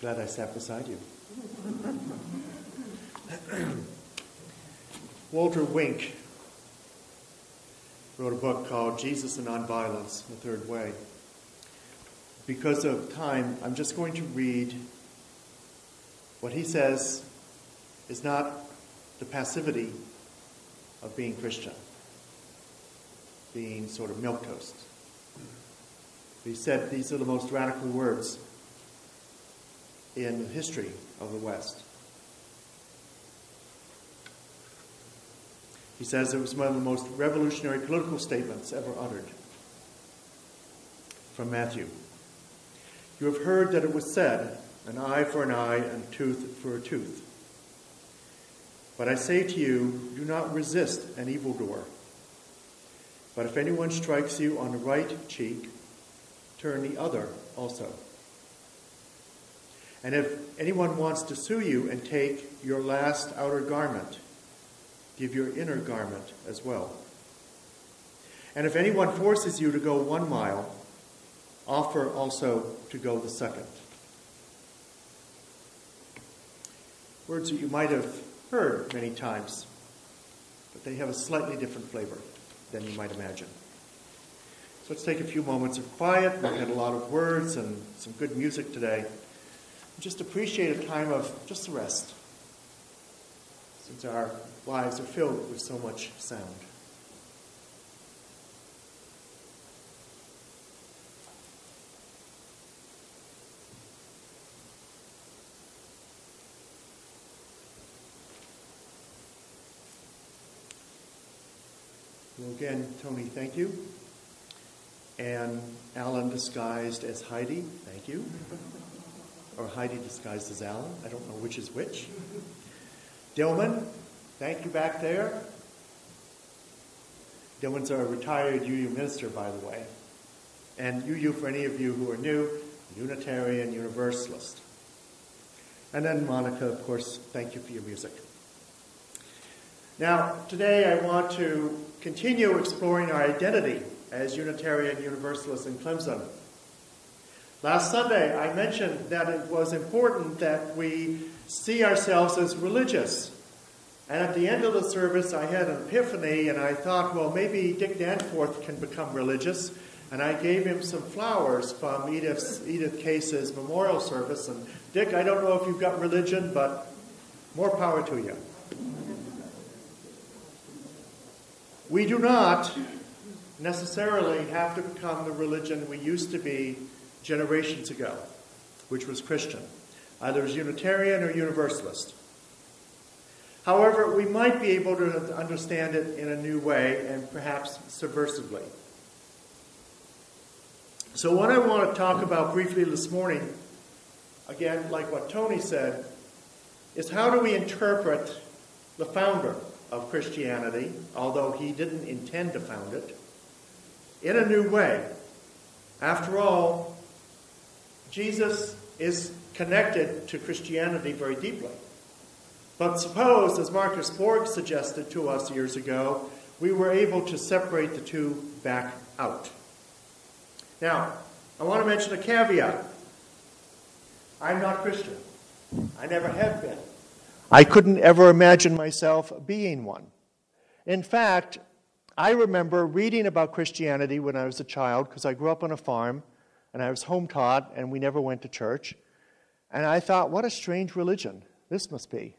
Glad I sat beside you. Walter Wink wrote a book called Jesus and Nonviolence, The Third Way. Because of time, I'm just going to read what he says is not the passivity of being Christian, being sort of milquetoast. He said these are the most radical words in the history of the West. He says it was one of the most revolutionary political statements ever uttered. From Matthew. You have heard that it was said, an eye for an eye and a tooth for a tooth. But I say to you, do not resist an evildoer. But if anyone strikes you on the right cheek, turn the other also. And if anyone wants to sue you and take your last outer garment, give your inner garment as well. And if anyone forces you to go 1 mile, offer also to go the second. Words that you might have heard many times, but they have a slightly different flavor than you might imagine. So let's take a few moments of quiet. We've had a lot of words and some good music today. Just appreciate a time of just rest, since our lives are filled with so much sound. Well, again, Tony, thank you. And Alan disguised as Heidi, thank you. Or Heidi disguised as Alan, I don't know which is which. Dillman, thank you back there. Dillman's our retired UU minister, by the way. And UU, for any of you who are new, Unitarian Universalist. And then Monica, of course, thank you for your music. Now, today I want to continue exploring our identity as Unitarian Universalists in Clemson. Last Sunday, I mentioned that it was important that we see ourselves as religious. And at the end of the service, I had an epiphany, and I thought, well, maybe Dick Danforth can become religious. And I gave him some flowers from Edith Case's memorial service. And Dick, I don't know if you've got religion, but more power to you. We do not necessarily have to become the religion we used to be generations ago, which was Christian, either as Unitarian or Universalist. However, we might be able to understand it in a new way and perhaps subversively. So what I want to talk about briefly this morning, again, like what Tony said, is how do we interpret the founder of Christianity, although he didn't intend to found it, in a new way. After all, Jesus is connected to Christianity very deeply. But suppose, as Marcus Borg suggested to us years ago, we were able to separate the two back out. Now, I want to mention a caveat. I'm not Christian. I never have been. I couldn't ever imagine myself being one. In fact, I remember reading about Christianity when I was a child, because I grew up on a farm, and I was home taught, and we never went to church. And I thought, what a strange religion this must be.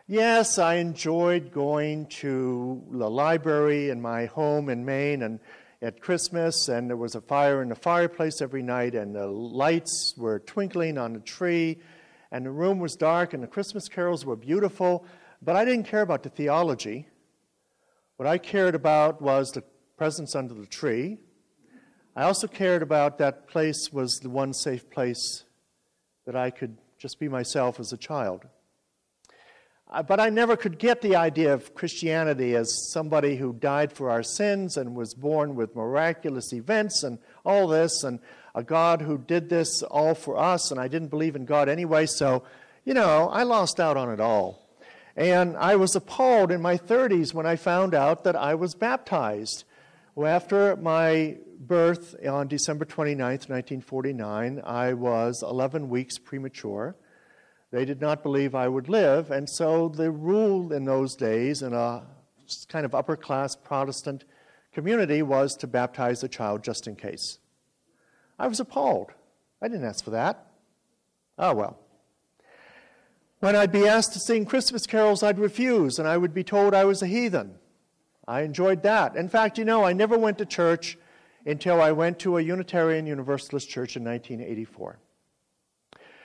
Yes, I enjoyed going to the library in my home in Maine and at Christmas, and there was a fire in the fireplace every night, and the lights were twinkling on the tree, and the room was dark, and the Christmas carols were beautiful, but I didn't care about the theology. What I cared about was the presence under the tree. I also cared about that place was the one safe place that I could just be myself as a child. But I never could get the idea of Christianity as somebody who died for our sins and was born with miraculous events and all this, and a God who did this all for us, and I didn't believe in God anyway, so, I lost out on it all. And I was appalled in my 30s when I found out that I was baptized. Well, after my birth on December 29th, 1949, I was 11 weeks premature. They did not believe I would live, and so the rule in those days in a kind of upper-class Protestant community was to baptize the child just in case. I was appalled. I didn't ask for that. Oh, well. When I'd be asked to sing Christmas carols, I'd refuse, and I would be told I was a heathen. I enjoyed that. In fact, I never went to church until I went to a Unitarian Universalist church in 1984.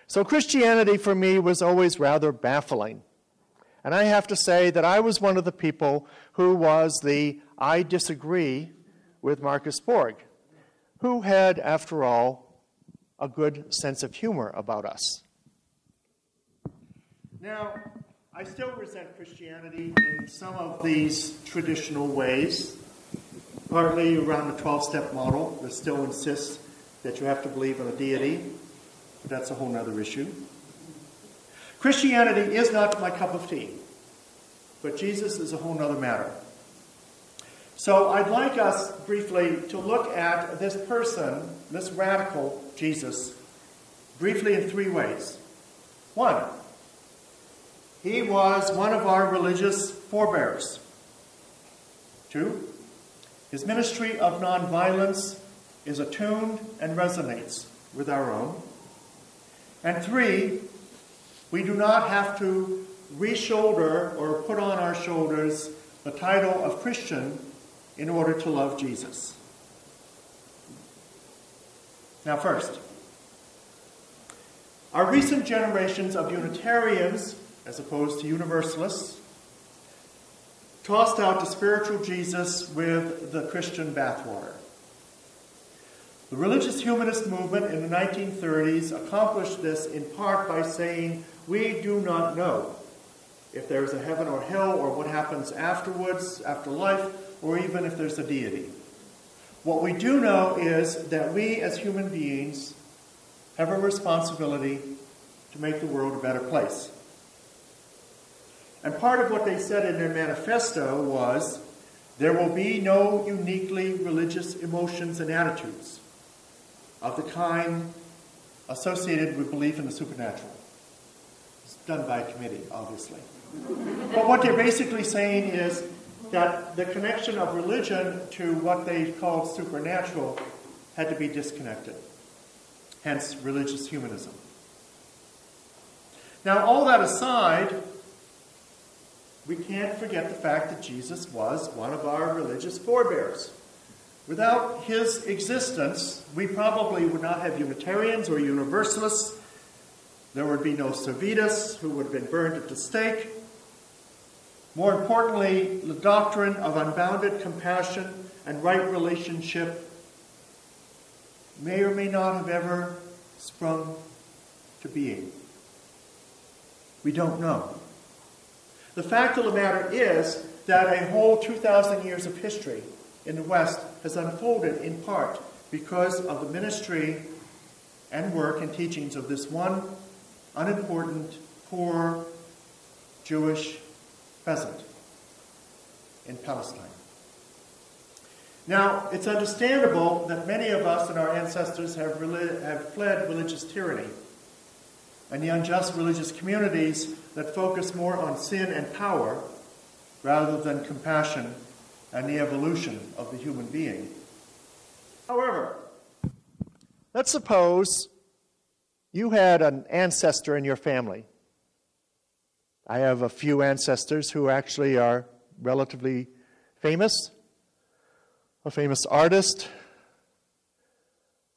So Christianity for me was always rather baffling. And I have to say that I was one of the people who was the I disagree with Marcus Borg, who had, after all, a good sense of humor about us. Now, I still resent Christianity in some of these traditional ways, partly around the 12-step model that still insists that you have to believe in a deity. But that's a whole other issue. Christianity is not my cup of tea, but Jesus is a whole other matter. So I'd like us briefly to look at this person, this radical Jesus, briefly in three ways. One, he was one of our religious forebears. Two, his ministry of nonviolence is attuned and resonates with our own. And three, we do not have to re-shoulder or put on our shoulders the title of Christian in order to love Jesus. Now first, our recent generations of Unitarians, as opposed to Universalists, tossed out the spiritual Jesus with the Christian bathwater. The religious humanist movement in the 1930s accomplished this in part by saying, we do not know if there's a heaven or hell or what happens afterwards, after life, or even if there's a deity. What we do know is that we as human beings have a responsibility to make the world a better place. And part of what they said in their manifesto was, there will be no uniquely religious emotions and attitudes of the kind associated with belief in the supernatural. It's done by a committee, obviously. But what they're basically saying is that the connection of religion to what they called supernatural had to be disconnected. Hence, religious humanism. Now, all that aside, we can't forget the fact that Jesus was one of our religious forebears. Without his existence, we probably would not have Unitarians or Universalists. There would be no Servetus, who would have been burned at the stake. More importantly, the doctrine of unbounded compassion and right relationship may or may not have ever sprung to being. We don't know. The fact of the matter is that a whole 2,000 years of history in the West has unfolded in part because of the ministry and work and teachings of this one unimportant, poor Jewish peasant in Palestine. Now, it's understandable that many of us and our ancestors have fled religious tyranny and the unjust religious communities that focus more on sin and power rather than compassion and the evolution of the human being. However, let's suppose you had an ancestor in your family. I have a few ancestors who actually are relatively famous. A famous artist,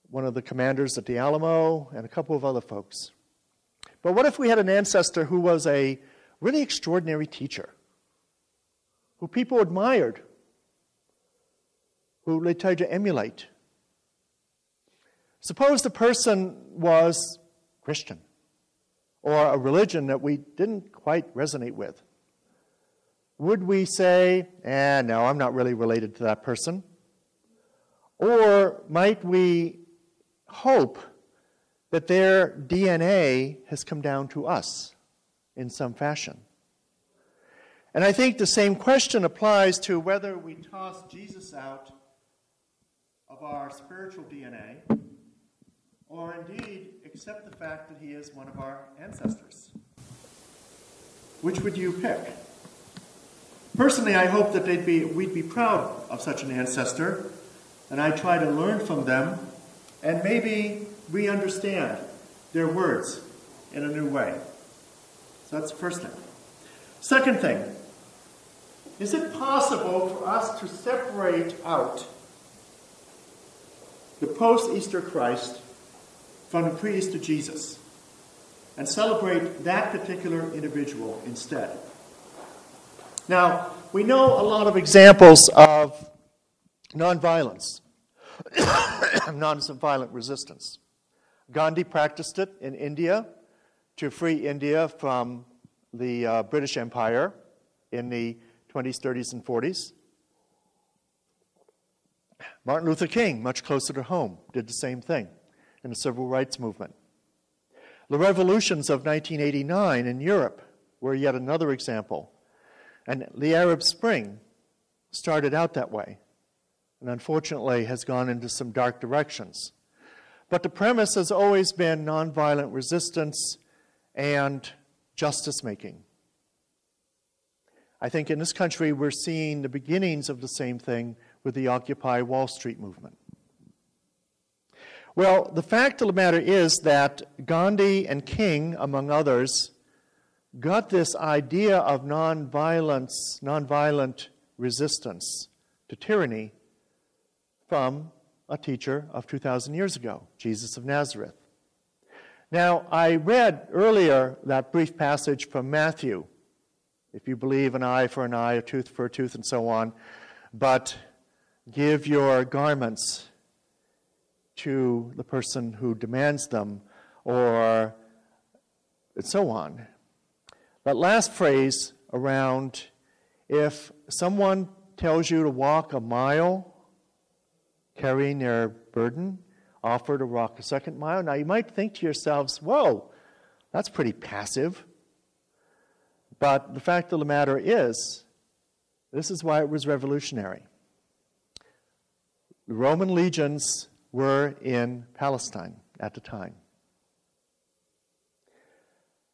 one of the commanders at the Alamo, and a couple of other folks. But what if we had an ancestor who was a really extraordinary teacher, who people admired, who they tried to emulate? Suppose the person was Christian, or a religion that we didn't quite resonate with. Would we say, no, I'm not really related to that person? Or might we hope that their DNA has come down to us in some fashion? And I think the same question applies to whether we toss Jesus out of our spiritual DNA, or indeed accept the fact that he is one of our ancestors? Which would you pick? Personally, I hope that we'd be proud of such an ancestor, and I try to learn from them, and maybe we understand their words in a new way. So that's the first thing. Second thing, is it possible for us to separate out the post-Easter Christ from the pre-Easter Jesus and celebrate that particular individual instead? Now, we know a lot of examples of nonviolence, nonviolent resistance. Gandhi practiced it in India to free India from the British Empire in the 20s, 30s, and 40s. Martin Luther King, much closer to home, did the same thing in the civil rights movement. The revolutions of 1989 in Europe were yet another example. And the Arab Spring started out that way, and unfortunately has gone into some dark directions. But the premise has always been nonviolent resistance and justice-making. I think in this country we're seeing the beginnings of the same thing with the Occupy Wall Street movement. Well, the fact of the matter is that Gandhi and King, among others, got this idea of nonviolent resistance to tyranny from a teacher of 2,000 years ago, Jesus of Nazareth. Now, I read earlier that brief passage from Matthew, if you believe an eye for an eye, a tooth for a tooth, and so on, but give your garments to the person who demands them, or so on. That last phrase around, if someone tells you to walk a mile carrying their burden, offer to walk a second mile. Now you might think to yourselves, whoa, that's pretty passive. But the fact of the matter is, this is why it was revolutionary. The Roman legions were in Palestine at the time.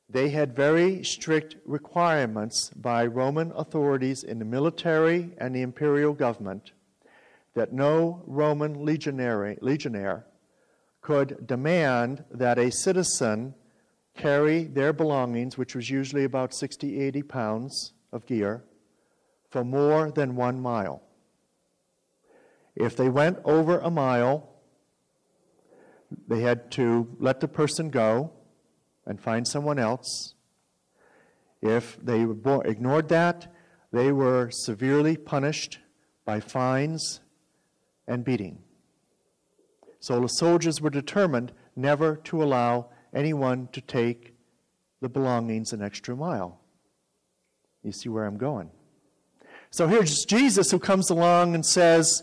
They had very strict requirements by Roman authorities in the military and the imperial government that no Roman legionnaire could demand that a citizen carry their belongings, which was usually about 60, 80 pounds of gear, for more than 1 mile. If they went over a mile, they had to let the person go and find someone else. If they ignored that, they were severely punished by fines and beating. So the soldiers were determined never to allow anyone to take the belongings an extra mile. You see where I'm going? So here's Jesus who comes along and says,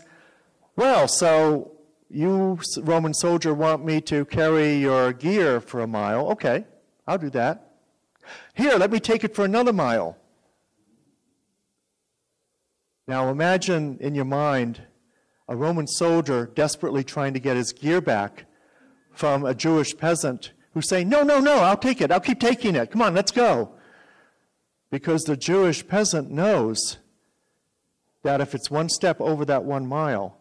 well, so you, Roman soldier, want me to carry your gear for a mile. Okay, I'll do that. Here, let me take it for another mile. Now imagine in your mind a Roman soldier desperately trying to get his gear back from a Jewish peasant who's saying, no, I'll take it. I'll keep taking it. Come on, let's go. Because the Jewish peasant knows that if it's one step over that 1 mile,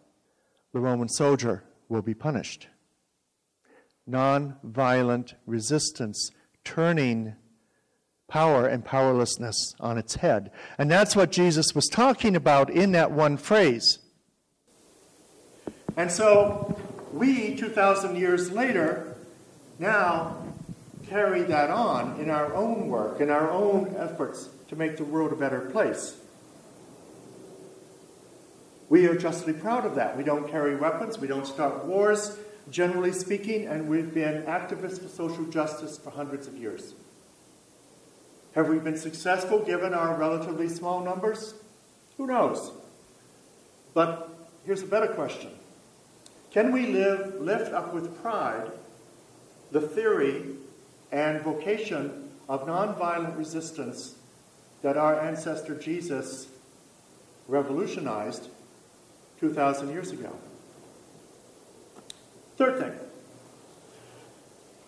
the Roman soldier will be punished. Non-violent resistance, turning power and powerlessness on its head. And that's what Jesus was talking about in that one phrase. And so we, 2,000 years later, now carry that on in our own work, in our own efforts to make the world a better place. We are justly proud of that. We don't carry weapons, we don't start wars, generally speaking, and we've been activists for social justice for hundreds of years. Have we been successful given our relatively small numbers? Who knows? But here's a better question. Can we lift up with pride the theory and vocation of nonviolent resistance that our ancestor Jesus revolutionized 2,000 years ago? Third thing.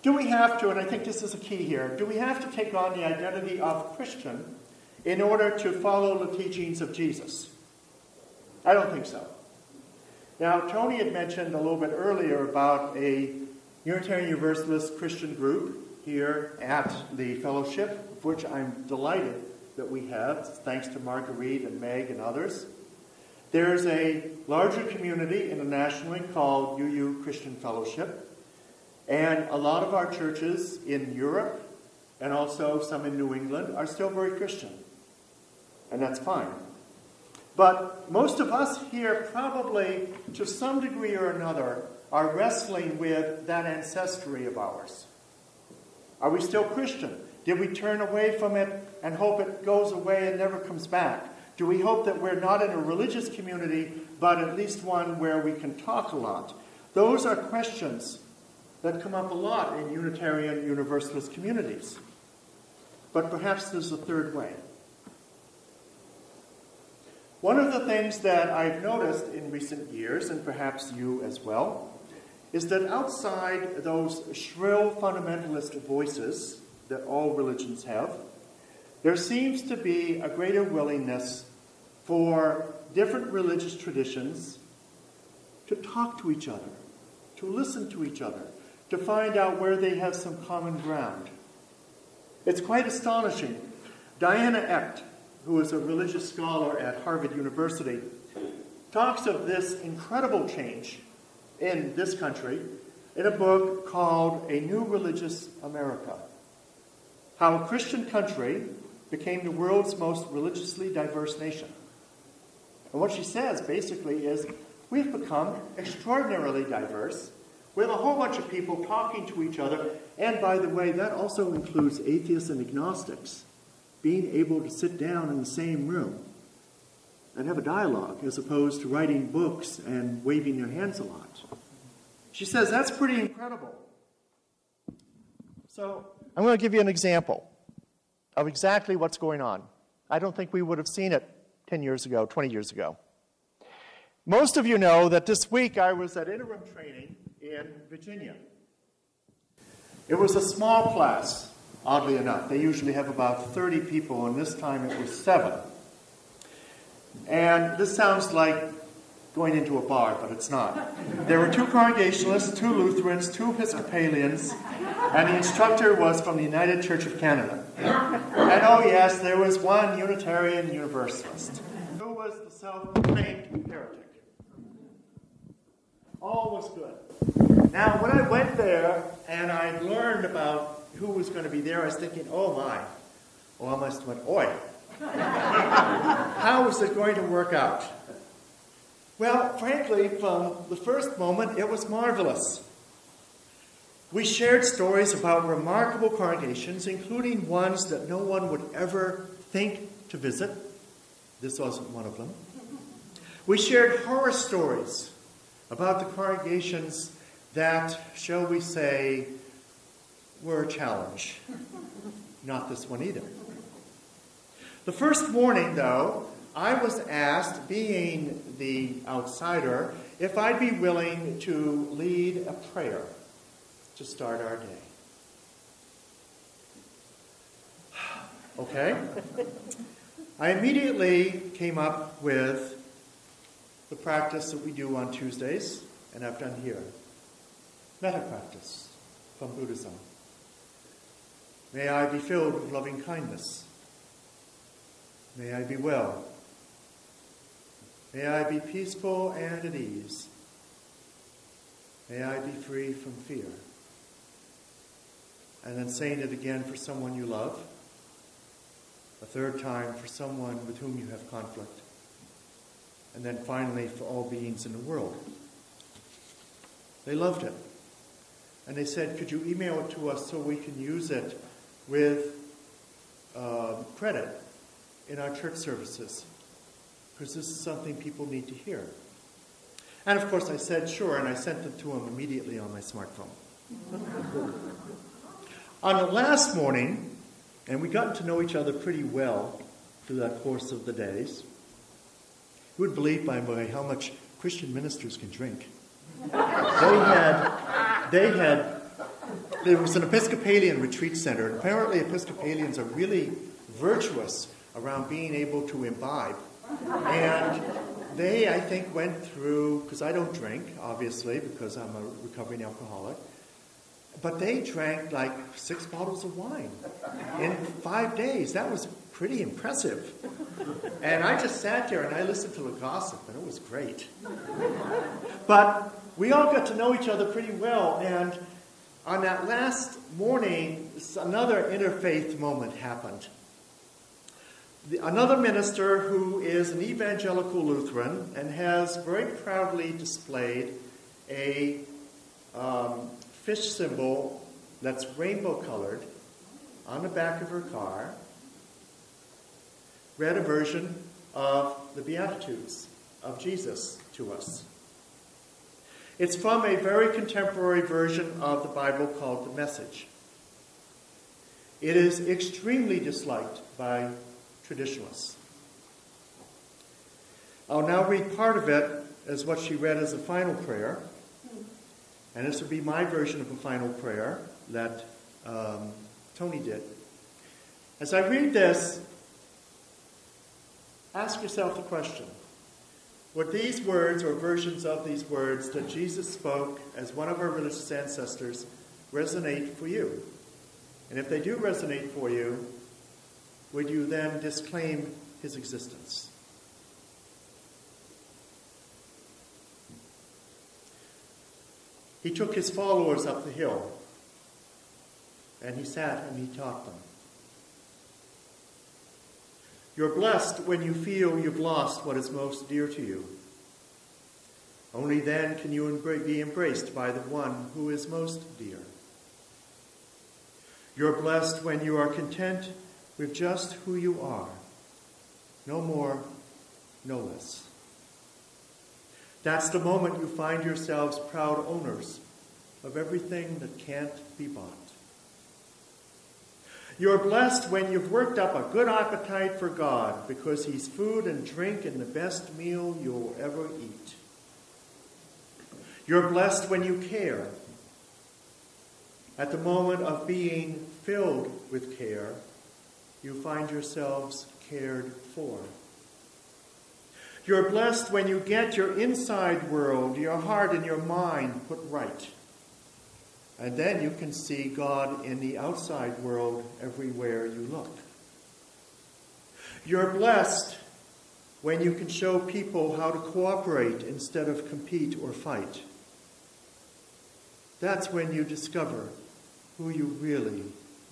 Do we have to, and I think this is a key here, do we have to take on the identity of Christian in order to follow the teachings of Jesus? I don't think so. Now, Tony had mentioned a little bit earlier about a Unitarian Universalist Christian group here at the fellowship, of which I'm delighted that we have, thanks to Marguerite and Meg and others. There's a larger community internationally called UU Christian Fellowship, and a lot of our churches in Europe, and also some in New England, are still very Christian, and that's fine. But most of us here probably, to some degree or another, are wrestling with that ancestry of ours. Are we still Christian? Did we turn away from it and hope it goes away and never comes back? Do we hope that we're not in a religious community, but at least one where we can talk a lot? Those are questions that come up a lot in Unitarian Universalist communities. But perhaps there's a third way. One of the things that I've noticed in recent years, and perhaps you as well, is that outside those shrill fundamentalist voices that all religions have, there seems to be a greater willingness for different religious traditions to talk to each other, to listen to each other, to find out where they have some common ground. It's quite astonishing. Diana Echt, who is a religious scholar at Harvard University, talks of this incredible change in this country in a book called A New Religious America. How a Christian country became the world's most religiously diverse nation. And what she says basically is, we've become extraordinarily diverse with a whole bunch of people talking to each other, and by the way, that also includes atheists and agnostics, being able to sit down in the same room and have a dialogue as opposed to writing books and waving their hands a lot. She says that's pretty incredible. So I'm going to give you an example of exactly what's going on. I don't think we would have seen it 10 years ago, 20 years ago. Most of you know that this week I was at interim training in Virginia. It was a small class, oddly enough. They usually have about 30 people, and this time it was 7. And this sounds like going into a bar, but it's not. There were 2 Congregationalists, 2 Lutherans, 2 Episcopalians, and the instructor was from the United Church of Canada. And oh yes, there was one Unitarian Universalist, who was the self-proclaimed heretic. All was good. Now, when I went there and I learned about who was going to be there, I was thinking, oh my. Oh, I must have went, oi. How is it going to work out? Well, frankly, from the first moment, it was marvelous. We shared stories about remarkable congregations, including ones that no one would ever think to visit. This wasn't one of them. We shared horror stories about the congregations that, shall we say, were a challenge. Not this one either. The first morning, though, I was asked, being the outsider, if I'd be willing to lead a prayer to start our day. Okay? I immediately came up with the practice that we do on Tuesdays, and I've done here. Metta practice from Buddhism. May I be filled with loving kindness. May I be well. May I be peaceful and at ease. May I be free from fear. And then saying it again for someone you love. A third time for someone with whom you have conflict. And then finally for all beings in the world. They loved it. And they said, could you email it to us so we can use it with credit in our church services? Because this is something people need to hear. And of course I said sure, and I sent it to them immediately on my smartphone. On the last morning, and we got to know each other pretty well through that course of the days, you would believe, by the way, how much Christian ministers can drink. They had there was an Episcopalian retreat center, and apparently Episcopalians are really virtuous around being able to imbibe. And they, I think, went through, because I don't drink, obviously, because I'm a recovering alcoholic, but they drank like 6 bottles of wine in 5 days. That was pretty impressive. And I just sat there and I listened to the gossip, and it was great. But we all got to know each other pretty well, and on that last morning, another interfaith moment happened. Another minister who is an evangelical Lutheran and has very proudly displayed a fish symbol that's rainbow colored on the back of her car, read a version of the Beatitudes of Jesus to us. It's from a very contemporary version of the Bible called The Message. It is extremely disliked by traditionalists. I'll now read part of it as what she read as a final prayer. And this will be my version of a final prayer that Tony did. As I read this, ask yourself the question: would these words or versions of these words that Jesus spoke as one of our religious ancestors resonate for you? And if they do resonate for you, would you then disclaim his existence? He took his followers up the hill, and he sat and he taught them. You're blessed when you feel you've lost what is most dear to you. Only then can you be embraced by the one who is most dear. You're blessed when you are content with just who you are, no more, no less. That's the moment you find yourselves proud owners of everything that can't be bought. You're blessed when you've worked up a good appetite for God because he's food and drink and the best meal you'll ever eat. You're blessed when you care. At the moment of being filled with care, you find yourselves cared for. You're blessed when you get your inside world, your heart and your mind put right. And then you can see God in the outside world everywhere you look. You're blessed when you can show people how to cooperate instead of compete or fight. That's when you discover who you really,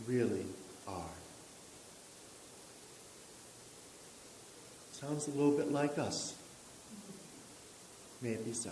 really are. Sounds a little bit like us. May it be so.